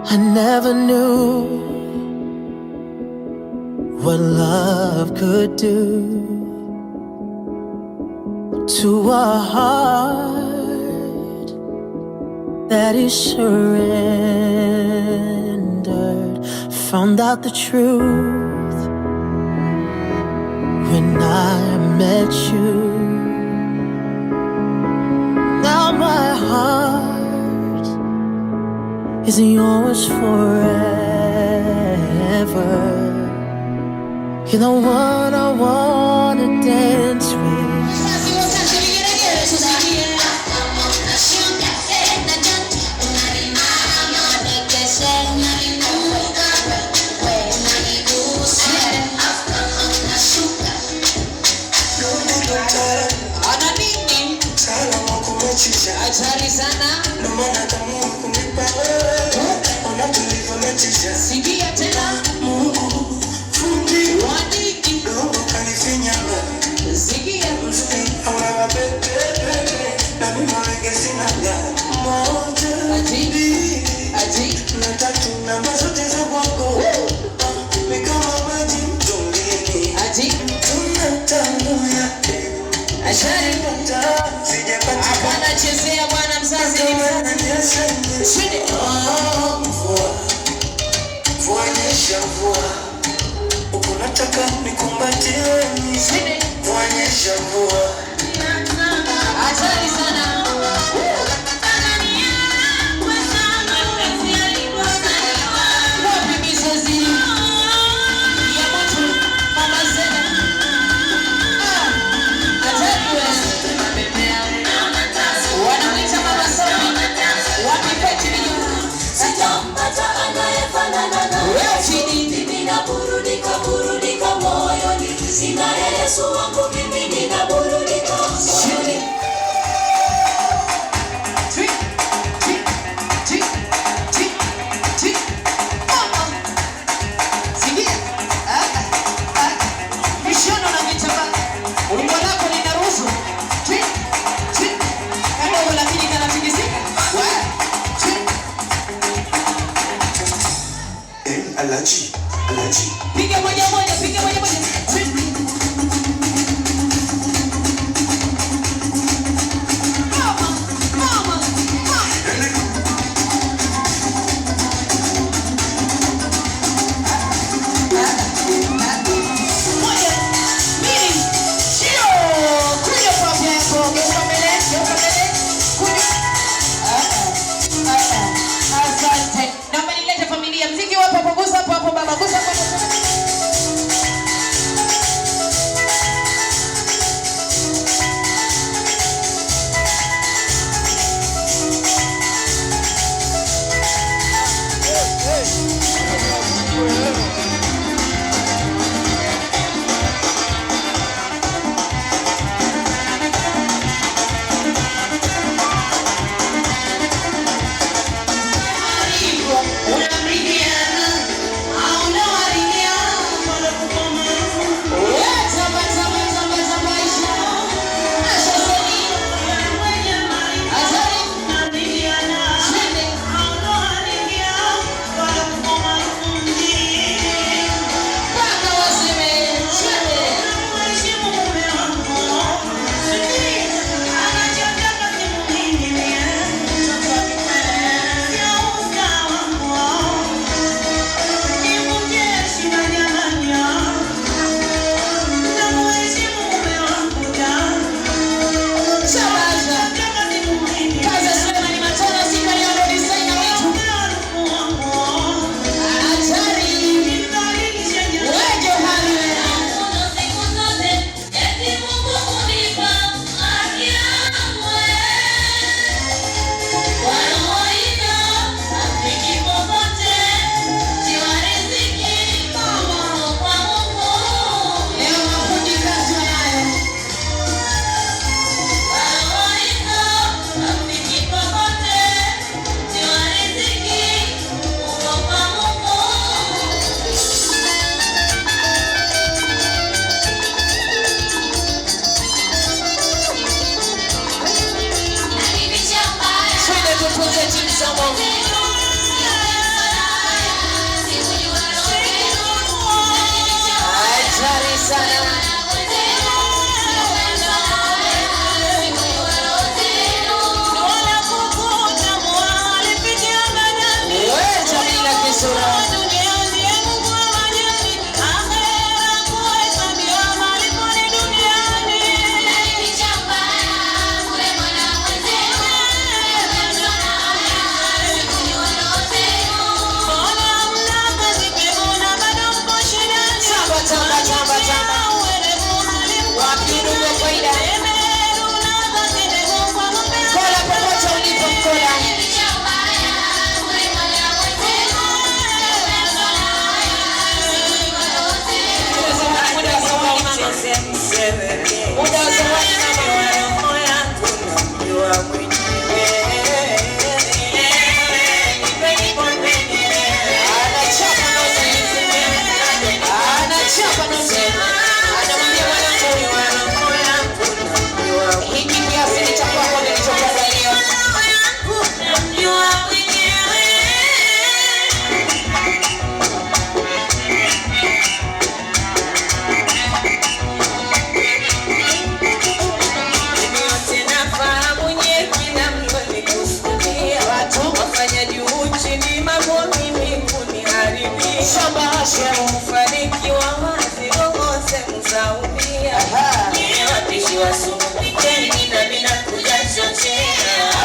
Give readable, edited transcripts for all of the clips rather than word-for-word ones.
I never knew what love could do to a heart that is surrendered. Found out the truth when I met you. Now my heart is yours forever. You're the one I wanna dance with. Hatari sana. Sikia tena. Wadiki. Sikia. Aji. Ashari. Hapana chezea bwana mzazi ni shinde. Mvua nyesha mvua, unataka nikumbatie mimi. Mvua nyesha mvua. Hatari sana. Wapi misozi ya moto mama zena. Hatari wewe. Wanamwita mama Sophie. Wapi peti ni Sitampata anayefanana na mimi naburudika moyoni. Sina Yesu wangu mimi ninaburudika moyoni. Mishono na vitambaa. Umbo lako linaruhusu. Kadogo lakini kanatikisika. Alaji. Piga moja. Mama. Moja, mbili, shio. Kuja kwa meko, geuka mbele. Kuja. Asante. Naomba nilete familia. Mziki wapo, gusa hapo baba, gusa hapo.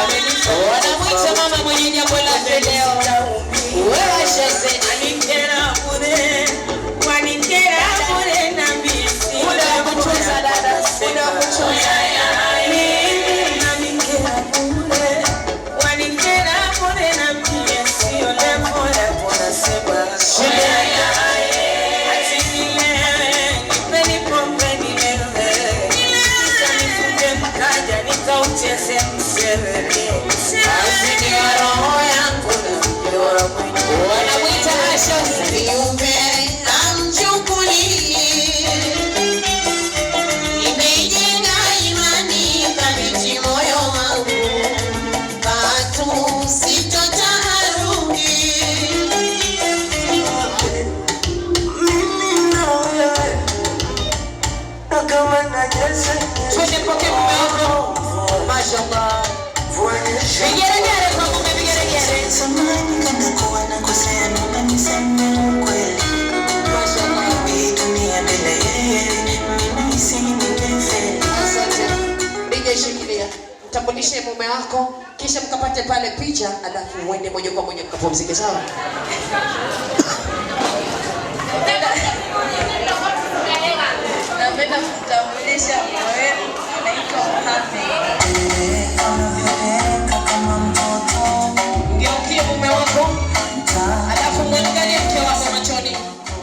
Wanamwita mama mwenye jambo lake leo. Wewe shazeni anikera bure. Wanikera bure na misi. Muda wa kuchoza dada, muda wa kuchoza. Anikera bure. Wanikera bure na misi. Sio lepo lepo nasema. Wanamwita Asha viumbe amchukulie, nimejenga imani thabiti moyo wangu, katu sitotaharuki. Mimi na wewe kama na Yesu. Twende poke mume wako. Mashallah. Vigeregere kwa mume vigeregere. Samahani kama kuwa nakosea, naomba nisamehe ukweli. Mashallah. Hii dunia bila yeye, mimi nisingefeli. Asante. Nije shikilia. Mtambulishe mume wako, kisha mkapate pale picha, alafu uende moja kwa moja mkapumzike, sawa? Napenda kutambulisha mmoja anaitwa Mohamed. Ngeukie mume wako, alafu mwangalie mke wako machoni.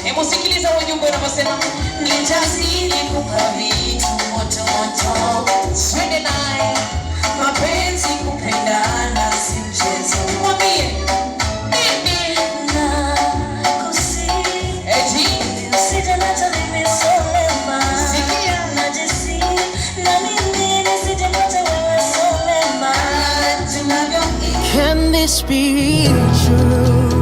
Hebu sikiliza ujumbe unaposema, nitazidi kukupa vitu moto moto. Twende naye, mapenzi kupendana si mchezo. Mwambie mimi nakusi, eti Usijapata mimi solema. sikia Najisi na mimi nisijapata wewe solema. tunavyoishi. Can this be true?